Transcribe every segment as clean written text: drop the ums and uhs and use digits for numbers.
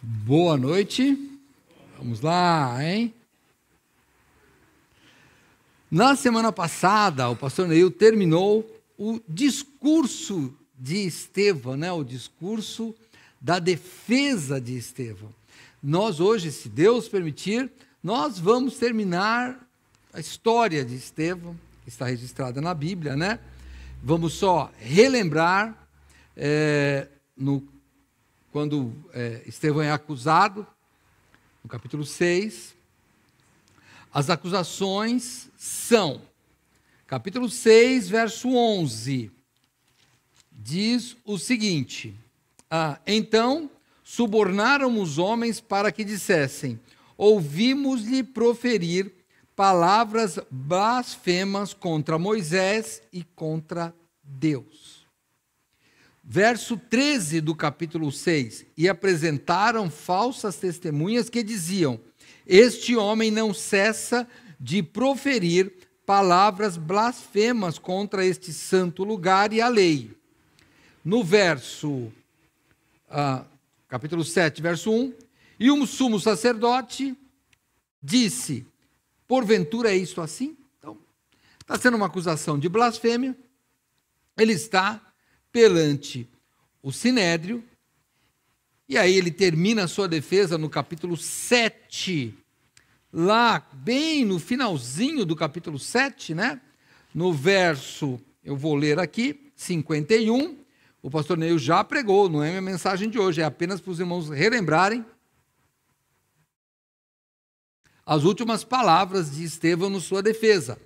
Boa noite. Vamos lá, hein? Na semana passada, o pastor Neil terminou o discurso de Estevão, né? O discurso da defesa de Estevão. Nós hoje, se Deus permitir, nós vamos terminar a história de Estevão, que está registrada na Bíblia, né? Vamos só relembrar quando Estevão é acusado, no capítulo 6, as acusações são, capítulo 6, verso 11, diz o seguinte: então subornaram os homens para que dissessem: ouvimos-lhe proferir palavras blasfemas contra Moisés e contra Deus. Verso 13 do capítulo 6, e apresentaram falsas testemunhas que diziam: este homem não cessa de proferir palavras blasfemas contra este santo lugar e a lei. No verso, capítulo 7, verso 1, e um sumo sacerdote disse: porventura é isto assim? Então, está sendo uma acusação de blasfêmia, ele está perante o Sinédrio, e aí ele termina a sua defesa no capítulo 7, lá bem no finalzinho do capítulo 7, né? No verso, eu vou ler aqui, 51, o pastor Neil já pregou, não é minha mensagem de hoje, é apenas para os irmãos relembrarem as últimas palavras de Estevão na sua defesa.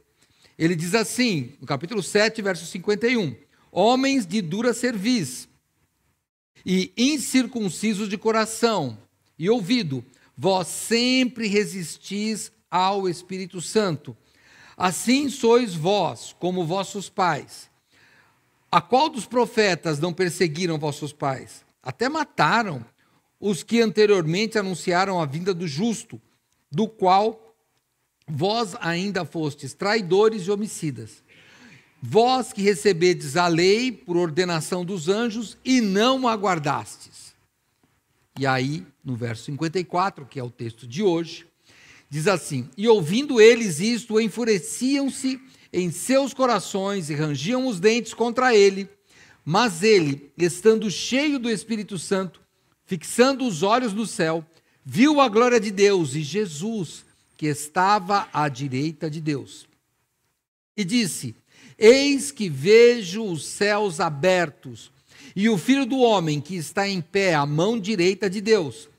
Ele diz assim, no capítulo 7, verso 51, homens de dura cerviz e incircuncisos de coração e ouvido, vós sempre resistis ao Espírito Santo. Assim sois vós, como vossos pais. A qual dos profetas não perseguiram vossos pais? Até mataram os que anteriormente anunciaram a vinda do justo, do qual vós ainda fostes traidores e homicidas. Vós que recebedes a lei por ordenação dos anjos e não a guardastes. E aí, no verso 54, que é o texto de hoje, diz assim: e ouvindo eles isto, enfureciam-se em seus corações e rangiam os dentes contra ele. Mas ele, estando cheio do Espírito Santo, fixando os olhos no céu, viu a glória de Deus e Jesus, que estava à direita de Deus. E disse: eis que vejo os céus abertos, e o Filho do Homem que está em pé à mão direita de Deus.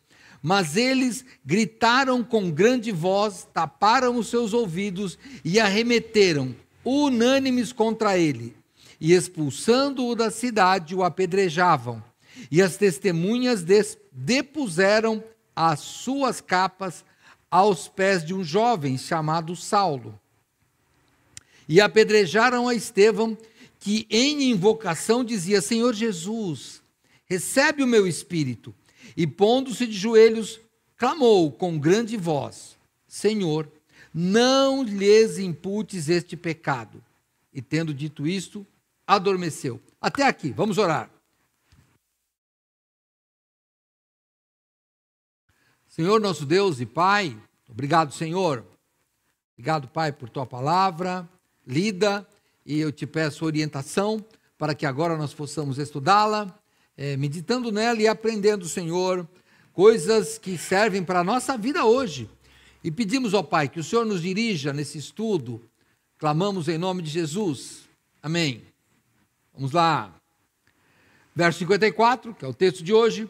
Mas eles gritaram com grande voz, taparam os seus ouvidos e arremeteram, unânimes contra ele. E expulsando-o da cidade, o apedrejavam. E as testemunhas depuseram as suas capas aos pés de um jovem chamado Saulo. E apedrejaram a Estevão, que em invocação dizia: Senhor Jesus, recebe o meu espírito. E pondo-se de joelhos, clamou com grande voz: Senhor, não lhes imputes este pecado. E tendo dito isto, adormeceu. Até aqui, vamos orar. Senhor nosso Deus e Pai, obrigado, Senhor. Obrigado, Pai, por tua palavra lida, e eu te peço orientação para que agora nós possamos estudá-la, meditando nela e aprendendo, Senhor, coisas que servem para a nossa vida hoje. E pedimos, ó Pai, que o Senhor nos dirija nesse estudo, clamamos em nome de Jesus. Amém. Vamos lá. Verso 54, que é o texto de hoje.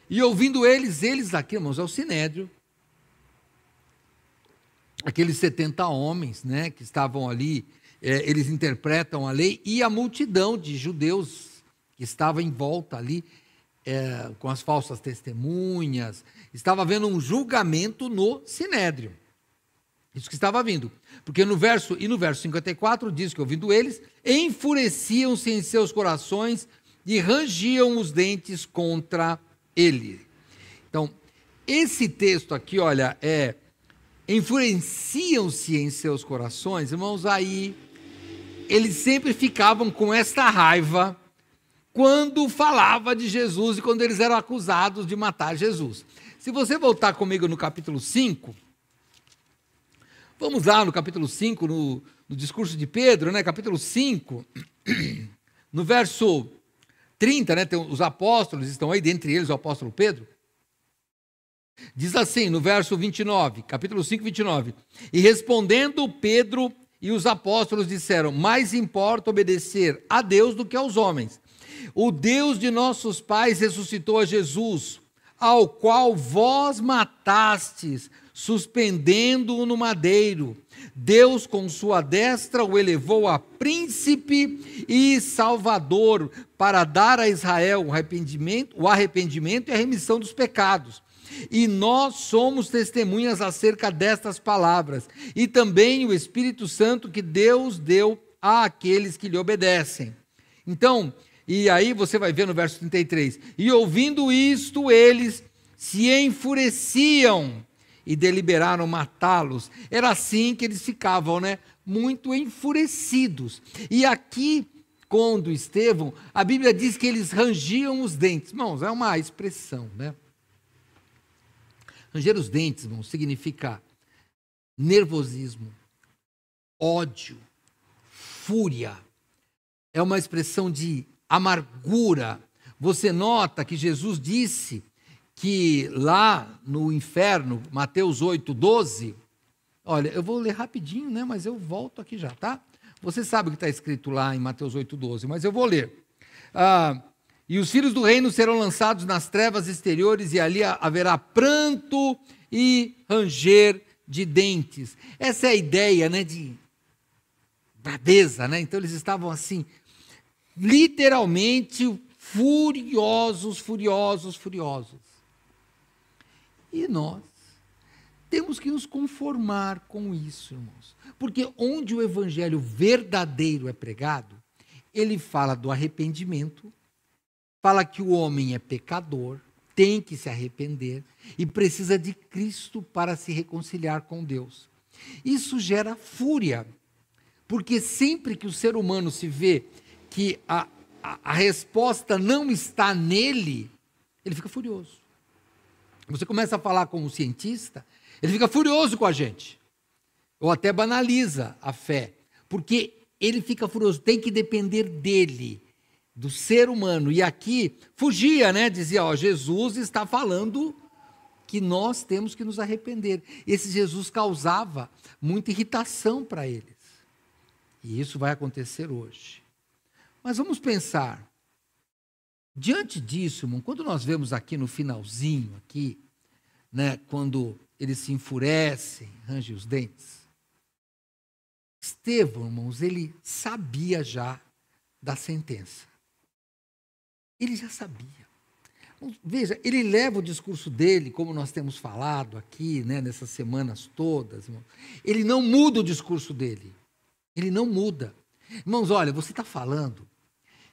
E ouvindo eles aqui, irmãos, é o Sinédrio, aqueles 70 homens, né, que estavam ali, eles interpretam a lei, e a multidão de judeus que estava em volta ali, com as falsas testemunhas, estava havendo um julgamento no Sinédrio. Isso que estava vindo. Porque no verso 54 diz que, ouvindo eles, enfureciam-se em seus corações e rangiam os dentes contra ele. Então, esse texto aqui, olha, enfureciam-se em seus corações, irmãos, aí eles sempre ficavam com esta raiva quando falava de Jesus e quando eles eram acusados de matar Jesus. Se você voltar comigo no capítulo 5, vamos lá no capítulo 5, no discurso de Pedro, né? Capítulo 5, no verso 30, né? Tem os apóstolos, estão aí, dentre eles o apóstolo Pedro. Diz assim, no verso 29, capítulo 5, 29. E respondendo Pedro e os apóstolos disseram, mais importa obedecer a Deus do que aos homens. O Deus de nossos pais ressuscitou a Jesus, ao qual vós matastes, suspendendo-o no madeiro. Deus, com sua destra, o elevou a príncipe e salvador, para dar a Israel o arrependimento e a remissão dos pecados. E nós somos testemunhas acerca destas palavras, e também o Espírito Santo que Deus deu àqueles que lhe obedecem. Então, e aí você vai ver no verso 33, e ouvindo isto, eles se enfureciam e deliberaram matá-los. Era assim que eles ficavam, né? Muito enfurecidos. E aqui, quando Estevão, a Bíblia diz que eles rangiam os dentes. Irmãos, é uma expressão, né? Ranger os dentes, irmãos, significa nervosismo, ódio, fúria. É uma expressão de amargura. Você nota que Jesus disse que lá no inferno, Mateus 8, 12, olha, eu vou ler rapidinho, né, mas eu volto aqui já, tá? Você sabe o que está escrito lá em Mateus 8, 12, mas eu vou ler. E os filhos do reino serão lançados nas trevas exteriores, e ali haverá pranto e ranger de dentes. Essa é a ideia, né, de braveza, né? Então eles estavam assim, literalmente furiosos, furiosos, furiosos. E nós temos que nos conformar com isso, irmãos. Porque onde o evangelho verdadeiro é pregado, ele fala do arrependimento, fala que o homem é pecador, tem que se arrepender e precisa de Cristo para se reconciliar com Deus. Isso gera fúria, porque sempre que o ser humano se vê que a resposta não está nele, ele fica furioso. Você começa a falar com um cientista, ele fica furioso com a gente, ou até banaliza a fé, porque ele fica furioso, tem que depender dele, do ser humano. E aqui fugia, né? Dizia, ó, Jesus está falando que nós temos que nos arrepender. Esse Jesus causava muita irritação para eles. E isso vai acontecer hoje. Mas vamos pensar, diante disso, irmão, quando nós vemos aqui no finalzinho, aqui, né, quando eles se enfurecem, rangem os dentes, Estevão, irmãos, ele sabia já da sentença. Ele já sabia. Veja, ele leva o discurso dele, como nós temos falado aqui, né, nessas semanas todas, irmão. Ele não muda o discurso dele. Ele não muda. Irmãos, olha, você está falando,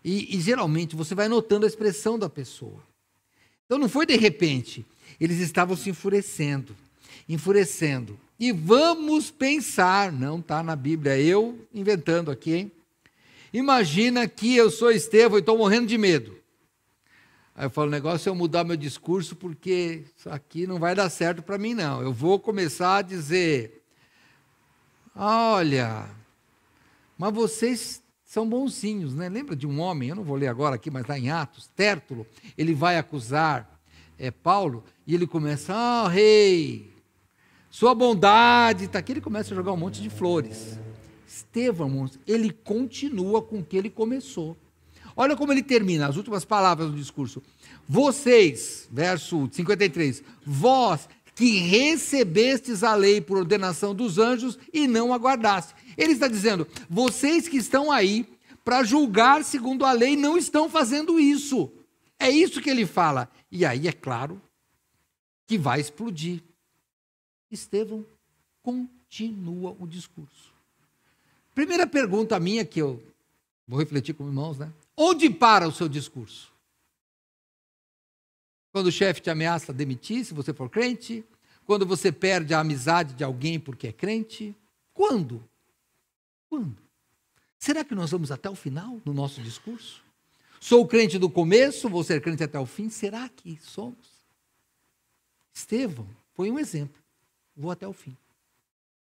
e geralmente você vai notando a expressão da pessoa. Então não foi de repente, eles estavam se enfurecendo. E vamos pensar, não está na Bíblia, eu inventando aqui, hein? Imagina que eu sou Estevão e estou morrendo de medo. Aí eu falo, o negócio é eu mudar meu discurso, porque isso aqui não vai dar certo para mim, não. Eu vou começar a dizer, olha, mas vocês são bonzinhos, né? Lembra de um homem, eu não vou ler agora aqui, mas lá em Atos, Tértulo, ele vai acusar Paulo, e ele começa, rei, sua bondade, tá aqui, ele começa a jogar um monte de flores. Estevão, ele continua com o que ele começou. Olha como ele termina, as últimas palavras do discurso. Vocês, verso 53, vós que recebestes a lei por ordenação dos anjos e não aguardastes. Ele está dizendo, vocês que estão aí para julgar segundo a lei não estão fazendo isso. É isso que ele fala. E aí é claro que vai explodir. Estevão continua o discurso. Primeira pergunta minha que eu vou refletir com os irmãos, né? Onde para o seu discurso? Quando o chefe te ameaça demitir, se você for crente? Quando você perde a amizade de alguém porque é crente? Quando? Quando? Será que nós vamos até o final no nosso discurso? Sou crente do começo, vou ser crente até o fim. Será que somos? Estevão foi um exemplo. Vou até o fim.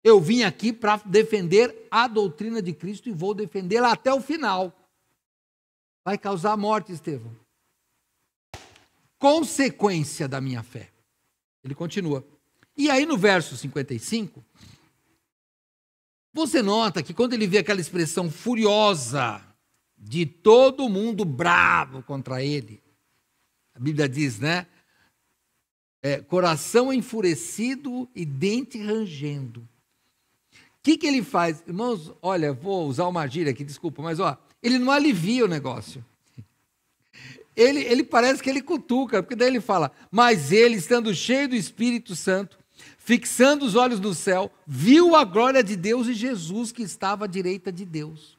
Eu vim aqui para defender a doutrina de Cristo e vou defendê-la até o final. Vai causar morte, Estevão. Consequência da minha fé. Ele continua. E aí no verso 55, você nota que quando ele vê aquela expressão furiosa de todo mundo bravo contra ele, a Bíblia diz, né? Coração enfurecido e dente rangendo. O que ele faz? Irmãos, olha, vou usar uma gíria aqui, desculpa, mas ele não alivia o negócio. Ele parece que ele cutuca, porque daí ele fala, mas ele, estando cheio do Espírito Santo, fixando os olhos no céu, viu a glória de Deus e Jesus que estava à direita de Deus.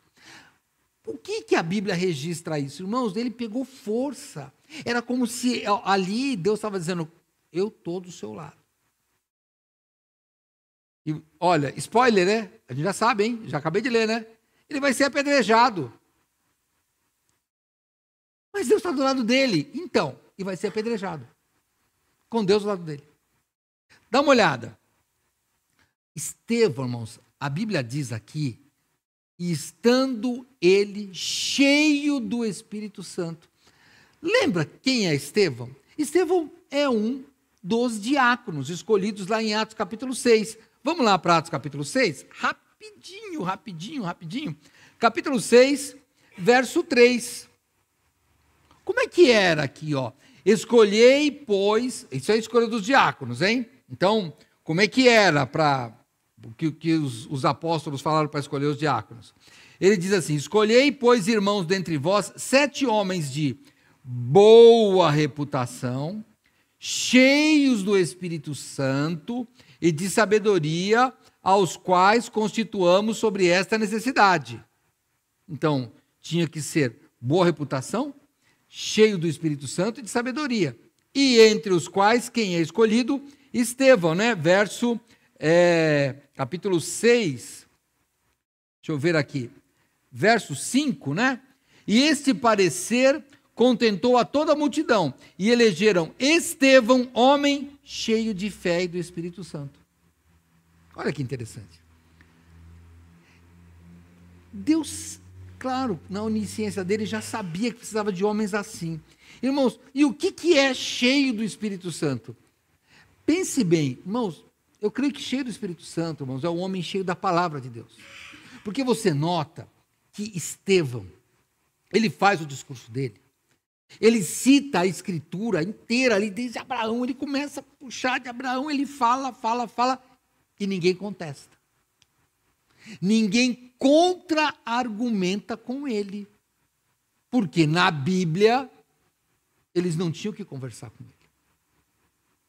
Por que a Bíblia registra isso? Irmãos, ele pegou força. Era como se ali Deus estava dizendo, eu estou do seu lado. E olha, spoiler, né? A gente já sabe, hein? Já acabei de ler, né? Ele vai ser apedrejado. Mas Deus está do lado dele. Então, e vai ser apedrejado. Com Deus do lado dele. Dá uma olhada. Estevão, irmãos, a Bíblia diz aqui, estando ele cheio do Espírito Santo. Lembra quem é Estevão? Estevão é um dos diáconos escolhidos lá em Atos capítulo 6. Vamos lá para Atos capítulo 6? Rapidinho. Capítulo 6, verso 3. Como é que era aqui, Escolhei, pois... Isso é a escolha dos diáconos, hein? Então, como é que era para... que os apóstolos falaram para escolher os diáconos? Ele diz assim, escolhei, pois, irmãos, dentre vós, 7 homens de boa reputação, cheios do Espírito Santo e de sabedoria, aos quais constituamos sobre esta necessidade. Então, tinha que ser boa reputação, cheio do Espírito Santo e de sabedoria. E entre os quais, quem é escolhido? Estevão, né? Verso, capítulo 6, deixa eu ver aqui, verso 5, né? E este parecer contentou a toda a multidão, e elegeram Estevão, homem cheio de fé e do Espírito Santo. Olha que interessante. Deus, claro, na onisciência dele, já sabia que precisava de homens assim. Irmãos, e o que é cheio do Espírito Santo? Pense bem, irmãos, eu creio que cheio do Espírito Santo, irmãos, é o homem cheio da palavra de Deus. Porque você nota que Estevão, ele faz o discurso dele, ele cita a escritura inteira ali, desde Abraão, ele começa a puxar de Abraão, ele fala, e ninguém contesta. Ninguém contra-argumenta com ele. Porque na Bíblia, eles não tinham que conversar com ele.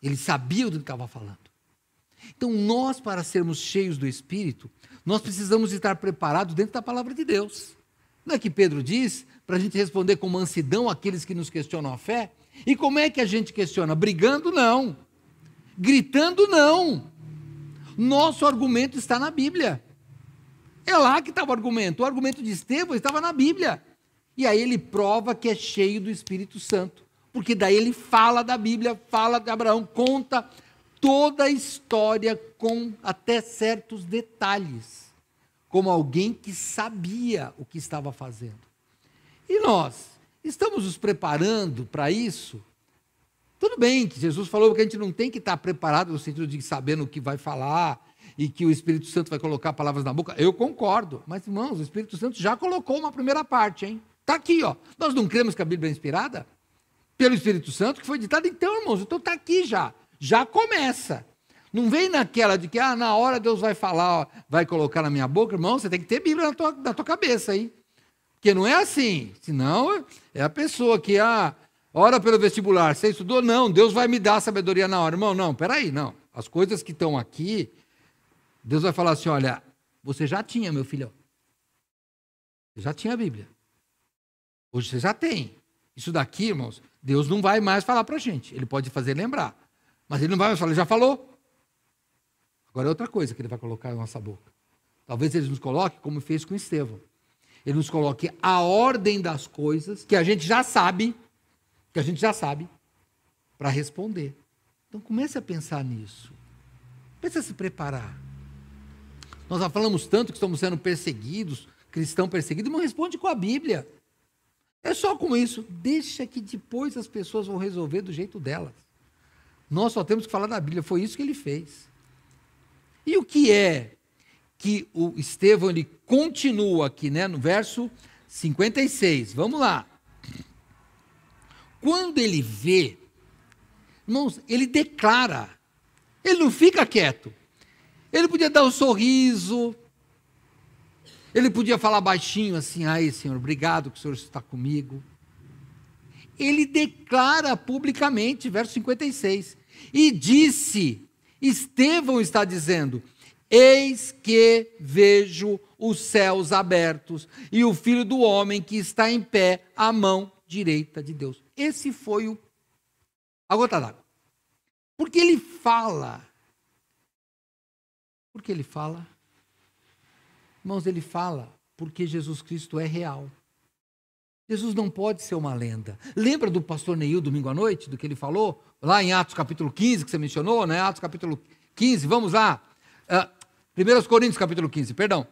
Eles sabiam do que estava falando. Então, nós, para sermos cheios do Espírito, nós precisamos estar preparados dentro da palavra de Deus. Não é que Pedro diz, para a gente responder com mansidão àqueles que nos questionam a fé? E como é que a gente questiona? Brigando, não. Gritando, não. Nosso argumento está na Bíblia. É lá que estava o argumento de Estevão estava na Bíblia. E aí ele prova que é cheio do Espírito Santo. Porque daí ele fala da Bíblia, fala de Abraão, conta toda a história com até certos detalhes. Como alguém que sabia o que estava fazendo. E nós, estamos nos preparando para isso? Tudo bem que Jesus falou que a gente não tem que estar preparado no sentido de sabendo o que vai falar e que o Espírito Santo vai colocar palavras na boca. Eu concordo, mas irmãos, o Espírito Santo já colocou uma primeira parte, hein? Está aqui, Nós não cremos que a Bíblia é inspirada? Pelo Espírito Santo que foi ditado? Então, irmãos, então está aqui já. Já começa. Não vem naquela de que, na hora Deus vai falar, vai colocar na minha boca. Irmão, você tem que ter Bíblia na tua cabeça aí. Porque não é assim. Senão, é a pessoa que, ora pelo vestibular, você estudou? Não, Deus vai me dar sabedoria na hora. Irmão, não, peraí, não. As coisas que estão aqui, Deus vai falar assim, olha, você já tinha, meu filho. Você já tinha a Bíblia. Hoje você já tem. Isso daqui, irmãos, Deus não vai mais falar para a gente. Ele pode fazer lembrar. Mas ele não vai mais falar, ele já falou. Agora é outra coisa que ele vai colocar na nossa boca. Talvez ele nos coloque como fez com Estevão. Ele nos coloca a ordem das coisas, que a gente já sabe, para responder. Então comece a pensar nisso. Comece a se preparar. Nós já falamos tanto que estamos sendo perseguidos, cristão perseguido, não responde com a Bíblia. É só com isso. Deixa que depois as pessoas vão resolver do jeito delas. Nós só temos que falar da Bíblia. Foi isso que ele fez. E o que é que o Estevão ele continua aqui, né, no verso 56. Vamos lá. Quando ele vê, irmãos, ele declara. Ele não fica quieto. Ele podia dar um sorriso. Ele podia falar baixinho assim: ai, Senhor, obrigado que o Senhor está comigo. Ele declara publicamente, verso 56. E disse, Estevão está dizendo: eis que vejo os céus abertos e o Filho do Homem que está em pé à mão direita de Deus. Esse foi a gota d'água. Porque ele fala. Por que ele fala? Irmãos, ele fala porque Jesus Cristo é real. Jesus não pode ser uma lenda. Lembra do pastor Neil domingo à noite, do que ele falou? Lá em Atos capítulo 15, que você mencionou, né? Atos capítulo 15, vamos lá. 1 Coríntios capítulo 15, perdão.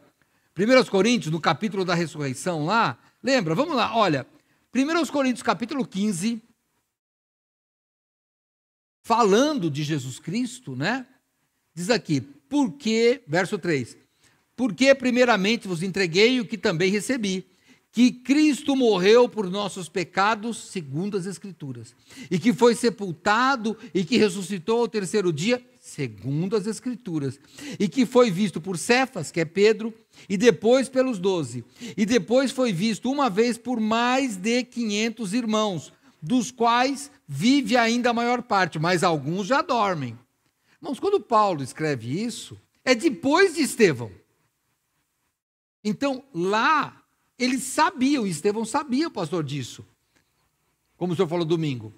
1 Coríntios, no capítulo da ressurreição lá. Lembra? Vamos lá, olha. 1 Coríntios capítulo 15, falando de Jesus Cristo, né? Diz aqui, porque, verso 3, porque primeiramente vos entreguei o que também recebi, que Cristo morreu por nossos pecados, segundo as Escrituras, e que foi sepultado e que ressuscitou ao terceiro dia, segundo as Escrituras, e que foi visto por Cefas, que é Pedro, e depois pelos 12, e depois foi visto uma vez por mais de 500 irmãos, dos quais vive ainda a maior parte, mas alguns já dormem. Irmãos, quando Paulo escreve isso, é depois de Estevão. Então, lá, ele sabia, o Estevão sabia, pastor, disso. Como o senhor falou domingo.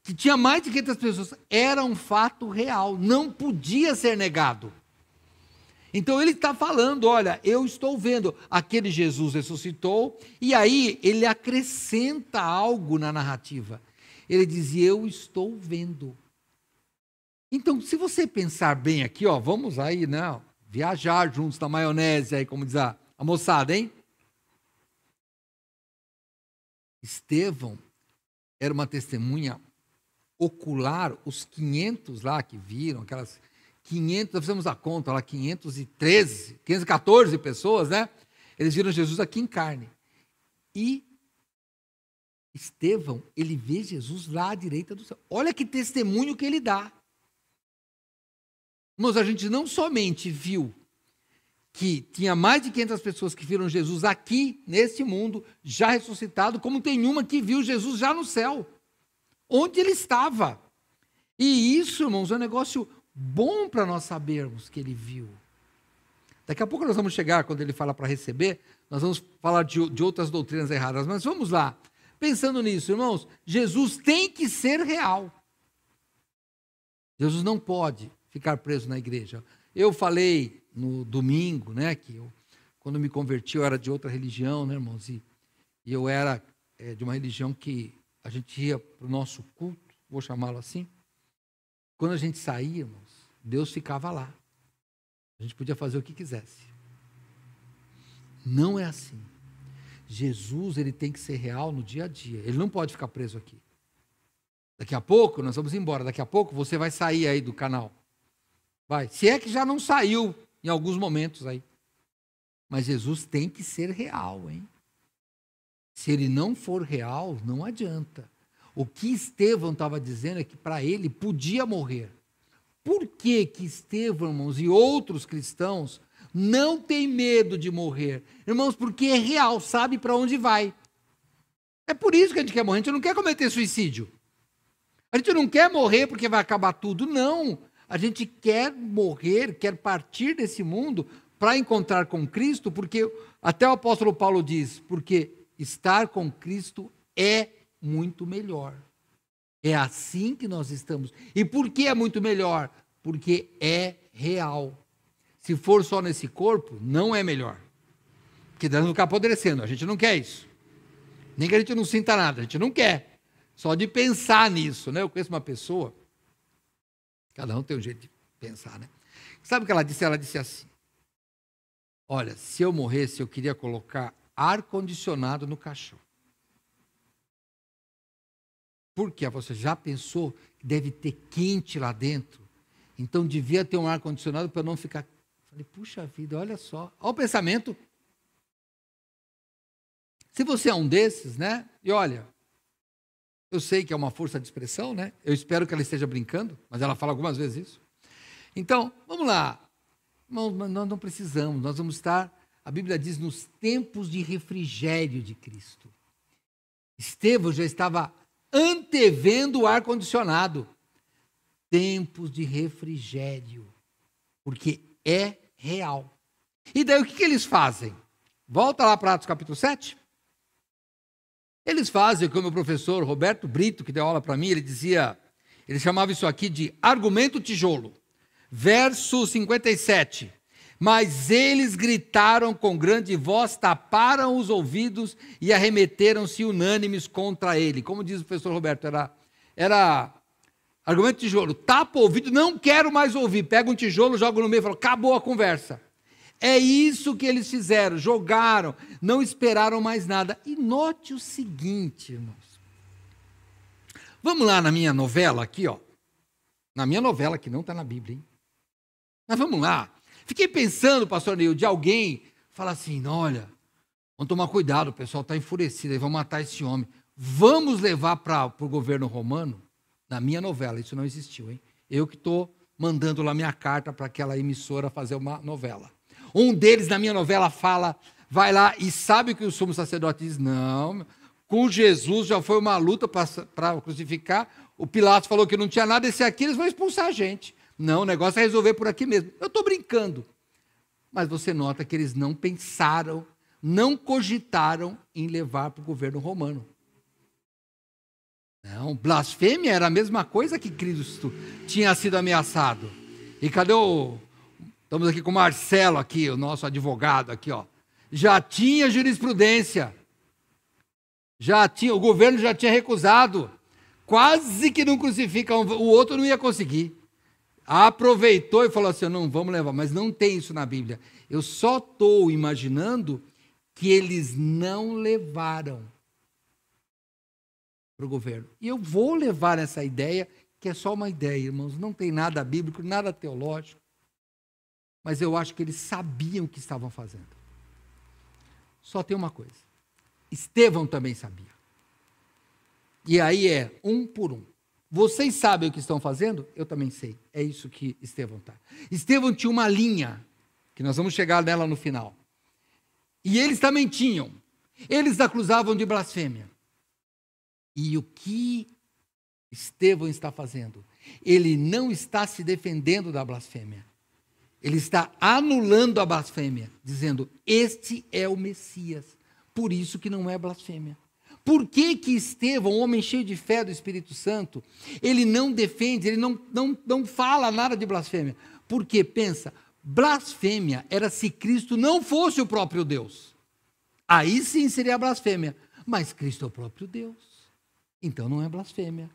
Que tinha mais de 500 pessoas. Era um fato real, não podia ser negado. Então, ele está falando, olha, eu estou vendo, aquele Jesus ressuscitou, e aí ele acrescenta algo na narrativa. Ele diz, eu estou vendo. Então, se você pensar bem aqui, ó, vamos aí, né, viajar juntos na maionese, aí, como diz a moçada, hein? Estevão era uma testemunha ocular, os 500 lá que viram, aquelas 500, nós fizemos a conta lá, 514 pessoas, né? Eles viram Jesus aqui em carne. E Estevão, ele vê Jesus lá à direita do céu. Olha que testemunho que ele dá. Mas a gente não somente viu que tinha mais de 500 pessoas que viram Jesus aqui, neste mundo, já ressuscitado, como tem uma que viu Jesus já no céu, onde ele estava. E isso, irmãos, é um negócio bom para nós sabermos que ele viu. Daqui a pouco nós vamos chegar, quando ele fala para receber, nós vamos falar de outras doutrinas erradas, mas vamos lá. Pensando nisso, irmãos, Jesus tem que ser real. Jesus não pode ficar preso na igreja. Eu falei no domingo, né, que quando me converti, eu era de outra religião, né, irmãos, e eu era de uma religião que a gente ia para o nosso culto, vou chamá-lo assim. Quando a gente saía, irmãos, Deus ficava lá. A gente podia fazer o que quisesse. Não é assim. Jesus, ele tem que ser real no dia a dia. Ele não pode ficar preso aqui. Daqui a pouco, nós vamos embora. Daqui a pouco, você vai sair aí do canal. Vai. Se é que já não saiu em alguns momentos aí. Mas Jesus tem que ser real, hein? Se ele não for real, não adianta. O que Estevão estava dizendo é que para ele podia morrer. Por que que Estevão, irmãos, e outros cristãos não têm medo de morrer? Irmãos, porque é real, sabe para onde vai. É por isso que a gente quer morrer. A gente não quer cometer suicídio. A gente não quer morrer porque vai acabar tudo, não. A gente quer morrer, quer partir desse mundo para encontrar com Cristo, porque até o apóstolo Paulo diz, porque estar com Cristo é muito melhor. É assim que nós estamos. E por que é muito melhor? Porque é real. Se for só nesse corpo, não é melhor. Que nós não ficar apodrecendo, a gente não quer isso. Nem que a gente não sinta nada, a gente não quer. Só de pensar nisso, né? Eu conheço uma pessoa, cada um tem um jeito de pensar, né? Sabe o que ela disse? Ela disse assim: olha, se eu morresse, eu queria colocar ar-condicionado no caixão. Por quê? Você já pensou que deve ter quente lá dentro? Então devia ter um ar-condicionado para não ficar... Falei, puxa vida, olha só. Olha o pensamento. Se você é um desses, né? E olha, eu sei que é uma força de expressão, né? Eu espero que ela esteja brincando, mas ela fala algumas vezes isso. Então, vamos lá. Nós não precisamos, nós vamos estar, a Bíblia diz, nos tempos de refrigério de Cristo. Estevão já estava antevendo o ar-condicionado. Tempos de refrigério, porque é real. E daí o que eles fazem? Volta lá para Atos capítulo 7. Eles fazem, como o professor Roberto Brito, que deu aula para mim, ele chamava isso aqui de argumento tijolo. Verso 57. Mas eles gritaram com grande voz, taparam os ouvidos e arremeteram-se unânimes contra ele. Como diz o professor Roberto, era argumento tijolo. Tapa o ouvido, não quero mais ouvir. Pega um tijolo, joga no meio e fala, acabou a conversa. É isso que eles fizeram, jogaram, não esperaram mais nada. E note o seguinte, irmãos. Vamos lá na minha novela aqui, ó. Na minha novela, que não está na Bíblia, hein? Mas vamos lá. Fiquei pensando, pastor Neil, de alguém falar assim, olha, vamos tomar cuidado, o pessoal está enfurecido, eles vão matar esse homem. Vamos levar para o governo romano? Na minha novela, isso não existiu, hein? Eu que estou mandando lá minha carta para aquela emissora fazer uma novela. Um deles, na minha novela, vai lá e sabe o que o sumo sacerdote diz? Não, com Jesus já foi uma luta para crucificar. O Pilatos falou que não tinha nada, esse aqui eles vão expulsar a gente. Não, o negócio é resolver por aqui mesmo. Eu estou brincando. Mas você nota que eles não pensaram, não cogitaram em levar para o governo romano. Não, blasfêmia era a mesma coisa que Cristo tinha sido ameaçado. E cadê estamos aqui com o Marcelo, aqui, o nosso advogado aqui, ó. Já tinha jurisprudência. O governo já tinha recusado. Quase que não crucifica, o outro não ia conseguir. Aproveitou e falou assim, não, vamos levar. Mas não tem isso na Bíblia. Eu só estou imaginando que eles não levaram para o governo. E eu vou levar essa ideia, que é só uma ideia, irmãos. Não tem nada bíblico, nada teológico. Mas eu acho que eles sabiam o que estavam fazendo. Só tem uma coisa. Estevão também sabia. E aí é um por um. Vocês sabem o que estão fazendo? Eu também sei. É isso que Estevão está. Estevão tinha uma linha, que nós vamos chegar nela no final. E eles também tinham. Eles acusavam de blasfêmia. E o que Estevão está fazendo? Ele não está se defendendo da blasfêmia. Ele está anulando a blasfêmia, dizendo, este é o Messias. Por isso que não é blasfêmia. Por que Estevão, um homem cheio de fé do Espírito Santo, ele não defende, ele não fala nada de blasfêmia? Porque, pensa, blasfêmia era se Cristo não fosse o próprio Deus. Aí sim seria blasfêmia. Mas Cristo é o próprio Deus. Então não é blasfêmia.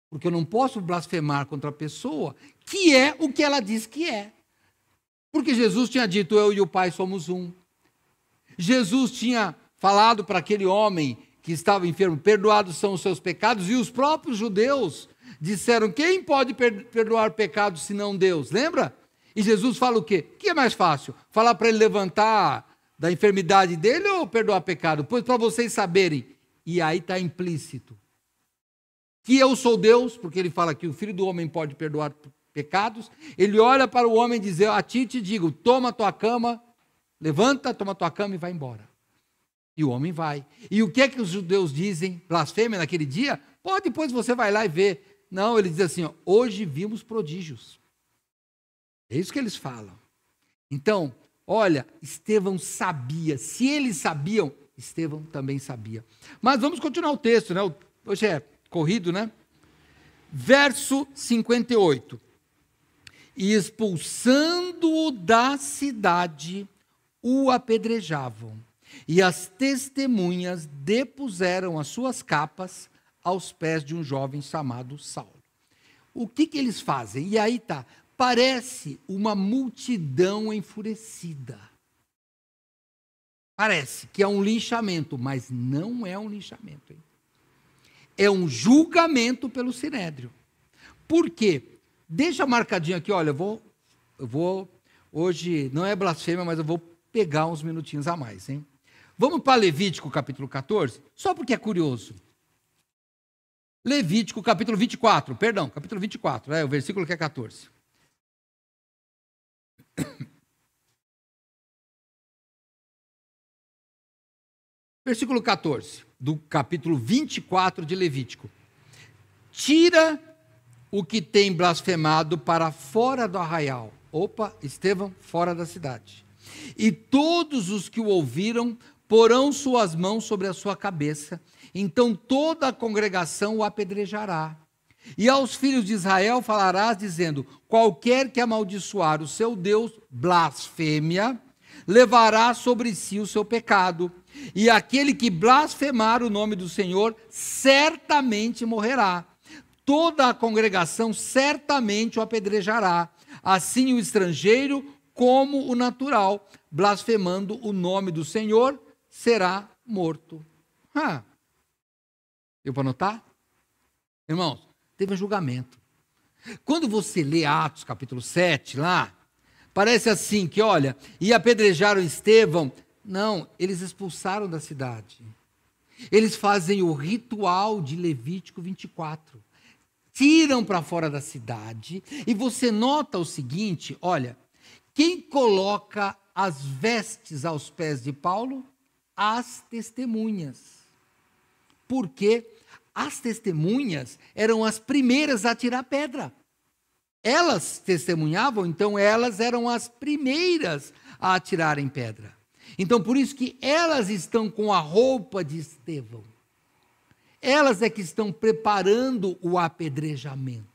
Porque eu não posso blasfemar contra a pessoa que é o que ela diz que é. Porque Jesus tinha dito, eu e o Pai somos um. Jesus tinha falado para aquele homem que estava enfermo, perdoados são os seus pecados, e os próprios judeus disseram, quem pode perdoar pecados senão Deus? Lembra? E Jesus fala o quê? O que é mais fácil? Falar para ele levantar da enfermidade dele ou perdoar pecado? Pois para vocês saberem, e aí está implícito, que eu sou Deus, porque ele fala que o Filho do Homem pode perdoar pecados, ele olha para o homem e diz, a ti te digo, toma tua cama, levanta, toma tua cama e vai embora. E o homem vai. E o que é que os judeus dizem? Blasfêmia naquele dia? Pode, depois você vai lá e vê. Não, ele diz assim, ó, hoje vimos prodígios. É isso que eles falam. Então, olha, Estevão sabia. Se eles sabiam, Estevão também sabia. Mas vamos continuar o texto, né? Hoje é corrido, né? Verso 58. E expulsando-o da cidade, o apedrejavam. E as testemunhas depuseram as suas capas aos pés de um jovem chamado Saulo. O que eles fazem? E aí tá, parece uma multidão enfurecida. Parece que é um linchamento, mas não é um linchamento. Hein? É um julgamento pelo Sinédrio. Por quê? Deixa marcadinho aqui, olha, eu vou hoje, não é blasfêmia, mas eu vou pegar uns minutinhos a mais, hein? Vamos para Levítico, capítulo 14, só porque é curioso. Levítico, capítulo 24, perdão, capítulo 24, o versículo que é 14. Versículo 14, do capítulo 24 de Levítico. Tira o que tem blasfemado para fora do arraial. Opa, Estevão, fora da cidade. E todos os que o ouviram porão suas mãos sobre a sua cabeça. Então toda a congregação o apedrejará. E aos filhos de Israel falarás, dizendo: qualquer que amaldiçoar o seu Deus, blasfêmia, levará sobre si o seu pecado. E aquele que blasfemar o nome do Senhor, certamente morrerá. Toda a congregação certamente o apedrejará. Assim o estrangeiro como o natural, blasfemando o nome do Senhor, será morto. Deu para notar? Irmãos, teve um julgamento. Quando você lê Atos capítulo 7 lá, parece assim que, olha, e apedrejaram Estevão. Não, eles expulsaram da cidade. Eles fazem o ritual de Levítico 24. Tiram para fora da cidade. E você nota o seguinte, olha, quem coloca as vestes aos pés de Paulo? As testemunhas. Porque as testemunhas eram as primeiras a tirar pedra. Elas testemunhavam, então elas eram as primeiras a atirarem pedra. Então, por isso que elas estão com a roupa de Estevão. Elas é que estão preparando o apedrejamento.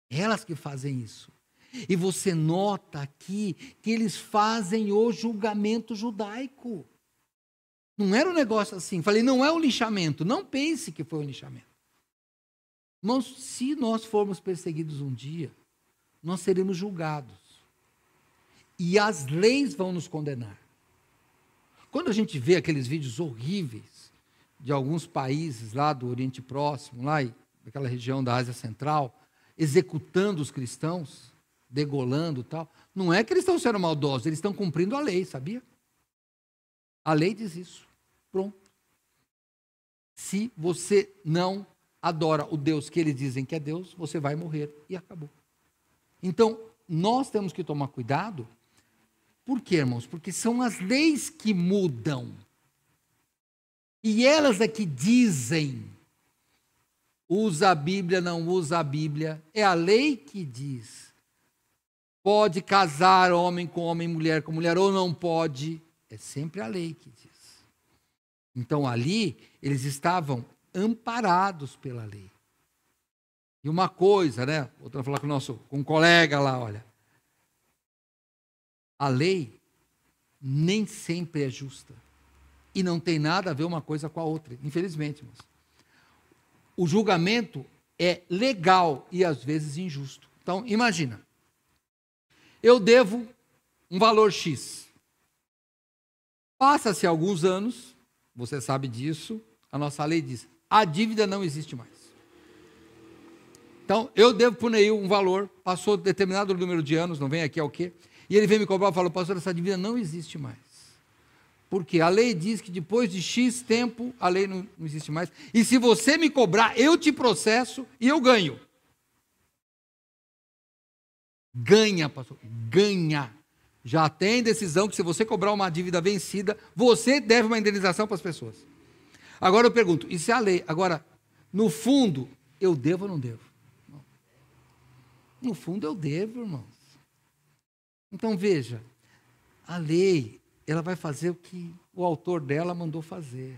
Elas que fazem isso. E você nota aqui que eles fazem o julgamento judaico. Não era um negócio assim. Falei, não é um linchamento. Não pense que foi um linchamento. Irmãos, se nós formos perseguidos um dia, nós seremos julgados. E as leis vão nos condenar. Quando a gente vê aqueles vídeos horríveis de alguns países lá do Oriente Próximo, lá daquela região da Ásia Central, executando os cristãos, degolando e tal, não é que eles estão sendo maldosos, eles estão cumprindo a lei, sabia? A lei diz isso. Pronto. Se você não adora o Deus que eles dizem que é Deus, você vai morrer e acabou. Então, nós temos que tomar cuidado. Por quê, irmãos? Porque são as leis que mudam. E elas é que dizem, usa a Bíblia, não usa a Bíblia. É a lei que diz. Pode casar homem com homem, mulher com mulher, ou não pode. É sempre a lei que diz. Então, ali, eles estavam amparados pela lei. E uma coisa, né? Outra falar com um colega lá, olha. A lei nem sempre é justa. E não tem nada a ver uma coisa com a outra, infelizmente. Irmãos. O julgamento é legal e às vezes injusto. Então, imagina. Eu devo um valor X. Passa-se alguns anos, você sabe disso, a nossa lei diz, a dívida não existe mais. Então, eu devo para o Neil um valor, passou determinado número de anos, não vem aqui ao quê? E ele vem me cobrar e fala, pastor, essa dívida não existe mais. Porque a lei diz que depois de X tempo, a lei não existe mais. E se você me cobrar, eu te processo e eu ganho. Ganha, pastor, ganha. Já tem decisão que se você cobrar uma dívida vencida, você deve uma indenização para as pessoas. Agora eu pergunto, e se a lei, agora, no fundo, eu devo ou não devo? Não. No fundo eu devo, irmãos. Então veja, a lei, ela vai fazer o que o autor dela mandou fazer.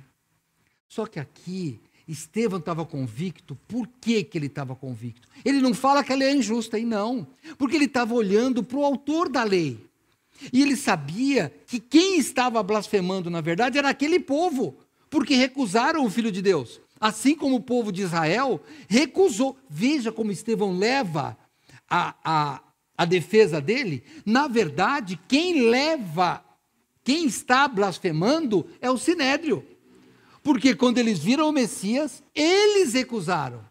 Só que aqui, Estevão estava convicto. Por que ele estava convicto? Ele não fala que a lei é injusta, e não. Porque ele estava olhando para o autor da lei. E ele sabia que quem estava blasfemando, na verdade, era aquele povo, porque recusaram o Filho de Deus. Assim como o povo de Israel recusou. Veja como Estevão leva a defesa dele. Na verdade, quem está blasfemando é o Sinédrio. Porque quando eles viram o Messias, eles recusaram.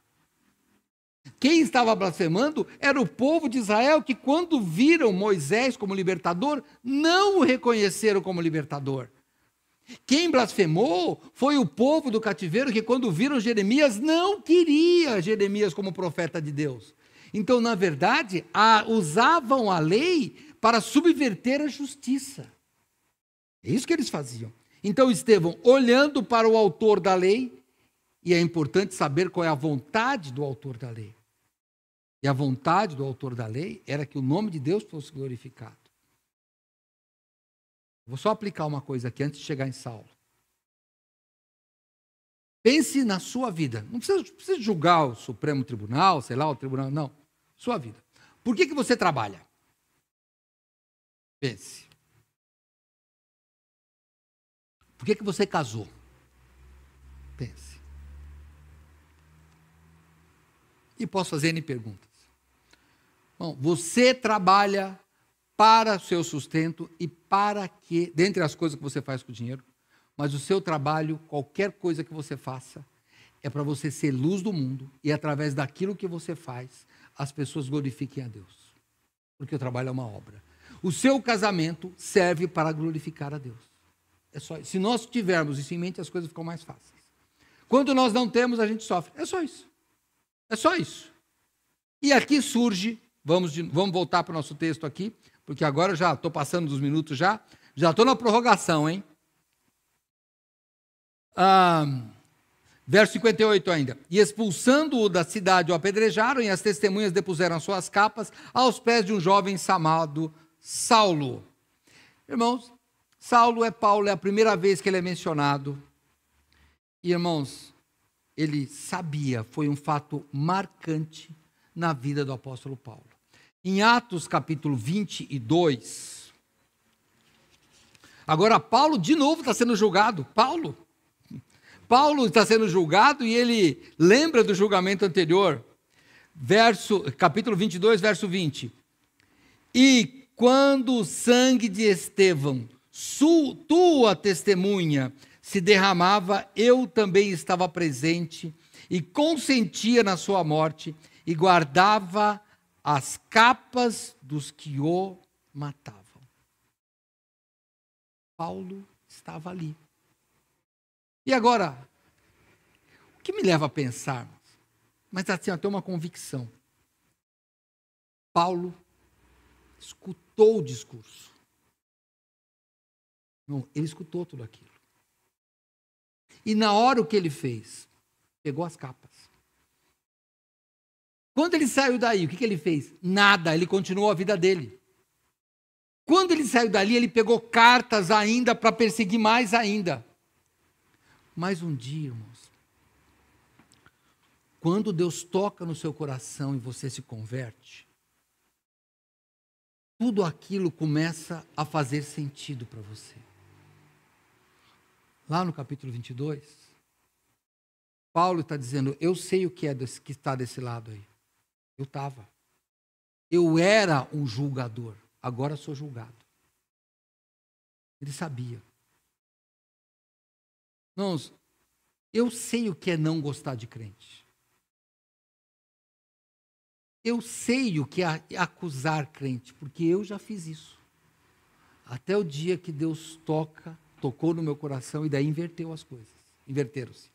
Quem estava blasfemando era o povo de Israel, que quando viram Moisés como libertador, não o reconheceram como libertador. Quem blasfemou foi o povo do cativeiro, que quando viram Jeremias, não queria Jeremias como profeta de Deus. Então, na verdade, usavam a lei para subverter a justiça. É isso que eles faziam. Então, Estevão, olhando para o autor da lei, e é importante saber qual é a vontade do autor da lei. E a vontade do autor da lei era que o nome de Deus fosse glorificado. Vou só aplicar uma coisa aqui antes de chegar em Saulo. Pense na sua vida. Não precisa julgar o Supremo Tribunal, sei lá, o tribunal, não. Sua vida. Por que você trabalha? Pense. Por que você casou? Pense. E posso fazer N perguntas. Bom, você trabalha para o seu sustento e para que, dentre as coisas que você faz com o dinheiro, mas o seu trabalho, qualquer coisa que você faça, é para você ser luz do mundo e através daquilo que você faz, as pessoas glorifiquem a Deus. Porque o trabalho é uma obra. O seu casamento serve para glorificar a Deus. É só isso. Se nós tivermos isso em mente, as coisas ficam mais fáceis. Quando nós não temos, a gente sofre. É só isso. É só isso. E aqui surge, vamos voltar para o nosso texto aqui, porque agora eu já estou passando dos minutos já estou na prorrogação, hein? Verso 58 ainda. E expulsando-o da cidade, o apedrejaram, e as testemunhas depuseram suas capas aos pés de um jovem chamado Saulo. Irmãos, Saulo Paulo, é a primeira vez que ele é mencionado. E, irmãos, ele sabia, foi um fato marcante na vida do apóstolo Paulo. Em Atos capítulo 22, agora Paulo de novo está sendo julgado. Paulo está sendo julgado e ele lembra do julgamento anterior. Capítulo 22, verso 20. E quando o sangue de Estevão, tua testemunha, se derramava, eu também estava presente e consentia na sua morte e guardava as capas dos que o matavam. Paulo estava ali. E agora, o que me leva a pensar, mas assim, até uma convicção. Paulo escutou o discurso. Não, ele escutou tudo aquilo. E na hora o que ele fez? Pegou as capas. Quando ele saiu daí, o que ele fez? Nada, ele continuou a vida dele. Quando ele saiu dali, ele pegou cartas ainda para perseguir mais ainda. Mas um dia, irmãos, quando Deus toca no seu coração e você se converte, tudo aquilo começa a fazer sentido para você. Lá no capítulo 22, Paulo está dizendo, eu sei o que é que está desse lado aí. Eu estava. Eu era um julgador, agora sou julgado. Ele sabia. Irmãos, eu sei o que é não gostar de crente. Eu sei o que é acusar crente, porque eu já fiz isso. Até o dia que Deus tocou no meu coração e daí inverteu as coisas. Inverteram-se.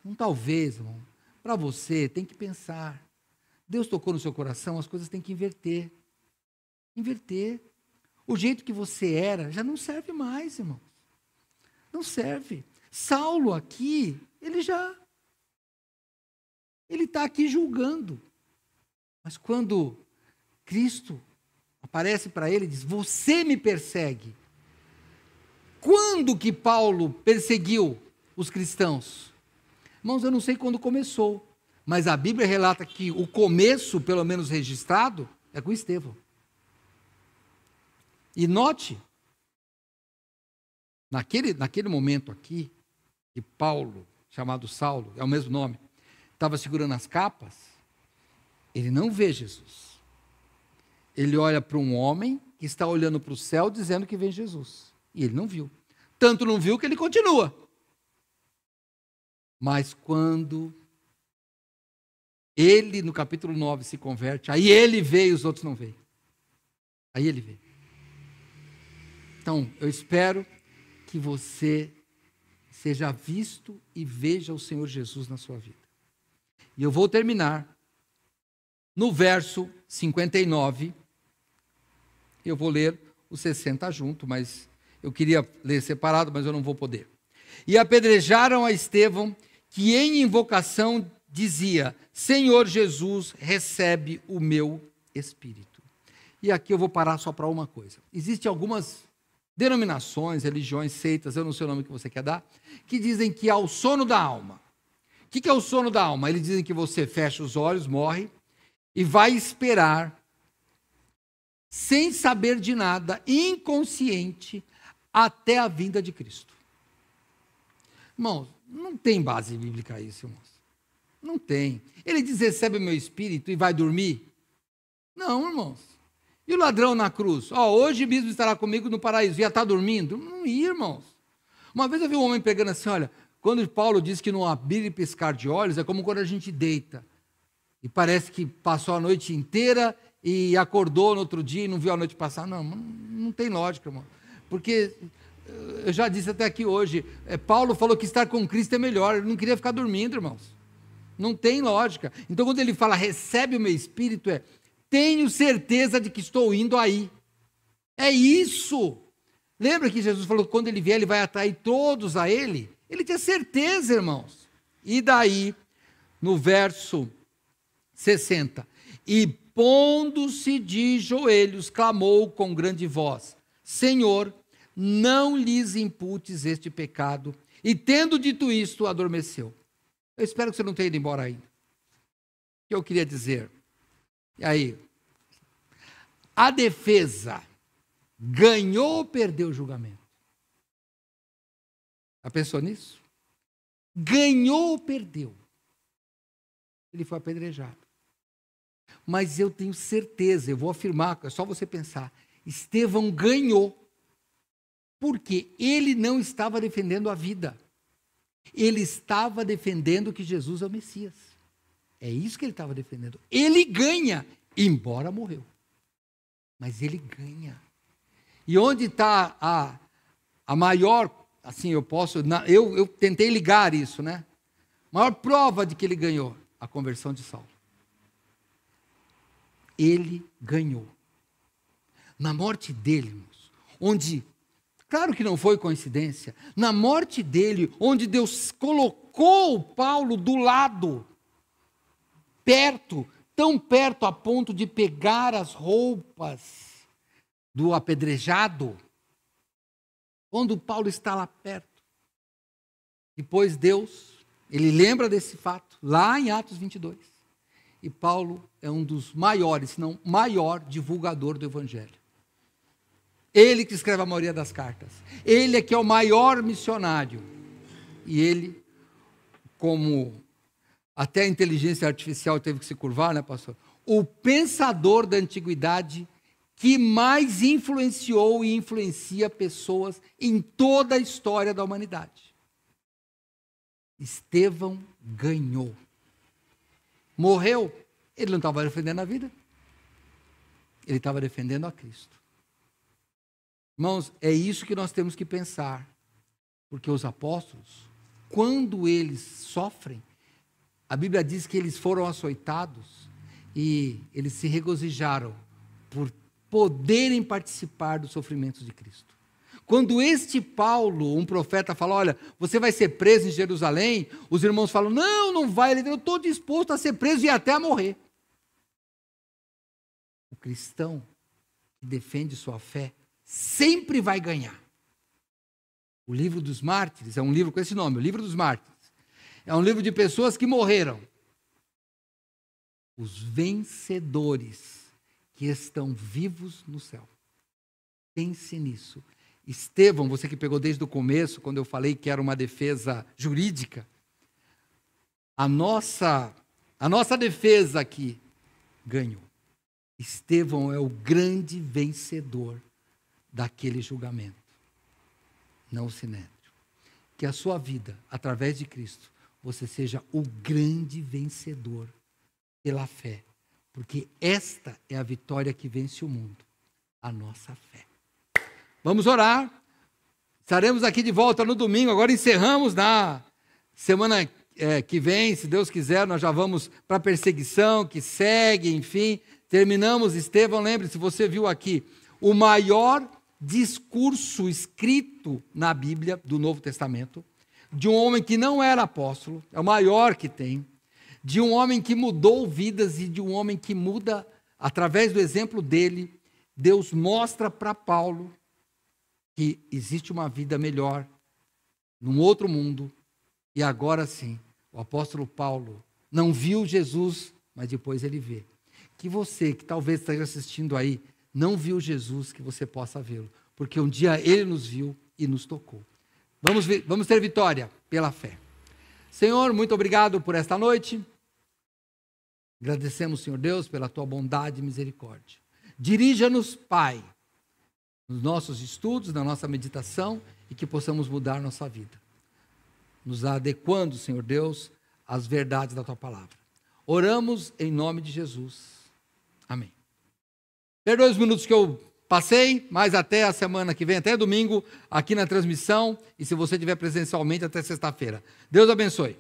Então, talvez, irmão, para você, tem que pensar. Deus tocou no seu coração, as coisas têm que inverter. Inverter. O jeito que você era já não serve mais, irmão. Não serve. Saulo aqui, ele está aqui julgando. Mas quando Cristo aparece para ele e diz, você me persegue. Quando que Paulo perseguiu os cristãos? Irmãos, eu não sei quando começou, mas a Bíblia relata que o começo, pelo menos registrado, é com Estevão. E note, naquele momento aqui, que Paulo, chamado Saulo, é o mesmo nome, estava segurando as capas, ele não vê Jesus. Ele olha para um homem que está olhando para o céu dizendo que vem Jesus. E ele não viu. Tanto não viu que ele continua. Mas quando ele, no capítulo 9, se converte, aí ele vê e os outros não veem. Aí ele vê. Então, eu espero que você seja visto e veja o Senhor Jesus na sua vida. E eu vou terminar no verso 59. Eu vou ler os 60 junto, mas eu queria ler separado, mas eu não vou poder. E apedrejaram a Estevão, que em invocação dizia: Senhor Jesus, recebe o meu espírito. E aqui eu vou parar só para uma coisa. Existem algumas denominações, religiões, seitas, eu não sei o nome que você quer dar, que dizem que há o sono da alma. O que é o sono da alma? Eles dizem que você fecha os olhos, morre, e vai esperar, sem saber de nada, inconsciente, até a vinda de Cristo. Irmãos, não tem base bíblica isso, irmãos. Não tem. Ele diz: recebe o meu espírito e vai dormir? Não, irmãos. E o ladrão na cruz? Hoje mesmo estará comigo no paraíso. Ia estar dormindo? Não ia, irmãos. Uma vez eu vi um homem pregando assim: olha, quando Paulo diz que não abrir e piscar de olhos, é como quando a gente deita. E parece que passou a noite inteira e acordou no outro dia e não viu a noite passar. Não tem lógica, irmão. Porque, eu já disse até aqui hoje, Paulo falou que estar com Cristo é melhor. Ele não queria ficar dormindo, irmãos. Não tem lógica. Então, quando ele fala, recebe o meu espírito, tenho certeza de que estou indo aí. É isso. Lembra que Jesus falou que quando ele vier, ele vai atrair todos a ele? Ele tinha certeza, irmãos. E daí, no verso 60, e pondo-se de joelhos, clamou com grande voz: Senhor, não lhes imputes este pecado. E tendo dito isto, adormeceu. Eu espero que você não tenha ido embora ainda. O que eu queria dizer? E aí? A defesa ganhou ou perdeu o julgamento? Já pensou nisso? Ganhou ou perdeu? Ele foi apedrejado. Mas eu tenho certeza, eu vou afirmar, é só você pensar, Estevão ganhou, porque ele não estava defendendo a vida. Ele estava defendendo que Jesus é o Messias. É isso que ele estava defendendo. Ele ganha, embora morreu. Mas ele ganha. E onde está a maior, assim, eu tentei ligar isso, né? Maior prova de que ele ganhou, a conversão de Saulo. Ele ganhou. Na morte dele, irmãos, onde, claro que não foi coincidência, na morte dele, onde Deus colocou Paulo do lado, perto, tão perto a ponto de pegar as roupas do apedrejado, quando Paulo está lá perto, depois Deus, ele lembra desse fato, lá em Atos 22, e Paulo é um dos maiores, se não maior divulgador do Evangelho. Ele que escreve a maioria das cartas. Ele é que é o maior missionário. E ele, como até a inteligência artificial teve que se curvar, né, pastor? O pensador da antiguidade que mais influenciou e influencia pessoas em toda a história da humanidade. Estevão ganhou. Morreu, ele não estava defendendo a vida. Ele estava defendendo a Cristo. Irmãos, é isso que nós temos que pensar. Porque os apóstolos, quando eles sofrem, a Bíblia diz que eles foram açoitados e eles se regozijaram por poderem participar dos sofrimentos de Cristo. Quando este Paulo, um profeta, fala: olha, você vai ser preso em Jerusalém, os irmãos falam: não, não vai, eu estou disposto a ser preso e até a morrer. O cristão que defende sua fé sempre vai ganhar. O livro dos mártires é um livro com esse nome, o livro dos mártires. É um livro de pessoas que morreram. Os vencedores que estão vivos no céu. Pense nisso. Estevão, você que pegou desde o começo, quando eu falei que era uma defesa jurídica, a nossa defesa aqui ganhou. Estevão é o grande vencedor daquele julgamento. Não o Sinédrio. Que a sua vida, através de Cristo, você seja o grande vencedor pela fé. Porque esta é a vitória que vence o mundo, a nossa fé. Vamos orar. Estaremos aqui de volta no domingo. Agora encerramos na semana que vem, se Deus quiser, nós já vamos para a perseguição que segue, enfim. Terminamos, Estevão, lembre-se, você viu aqui, o maior discurso escrito na Bíblia do Novo Testamento, de um homem que não era apóstolo, é o maior que tem, de um homem que mudou vidas e de um homem que muda, através do exemplo dele, Deus mostra para Paulo que existe uma vida melhor, num outro mundo, e agora sim, o apóstolo Paulo não viu Jesus, mas depois ele vê. Que você, que talvez esteja assistindo aí, não viu Jesus, que você possa vê-lo, porque um dia ele nos viu e nos tocou. Vamos ter vitória pela fé. Senhor, muito obrigado por esta noite. Agradecemos, Senhor Deus, pela tua bondade e misericórdia. Dirija-nos, Pai, nos nossos estudos, na nossa meditação, e que possamos mudar nossa vida, nos adequando, Senhor Deus, às verdades da tua palavra. Oramos em nome de Jesus. Amém. Perdoe os minutos que eu passei, mas até a semana que vem, até domingo, aqui na transmissão, e se você estiver presencialmente, até sexta-feira. Deus abençoe.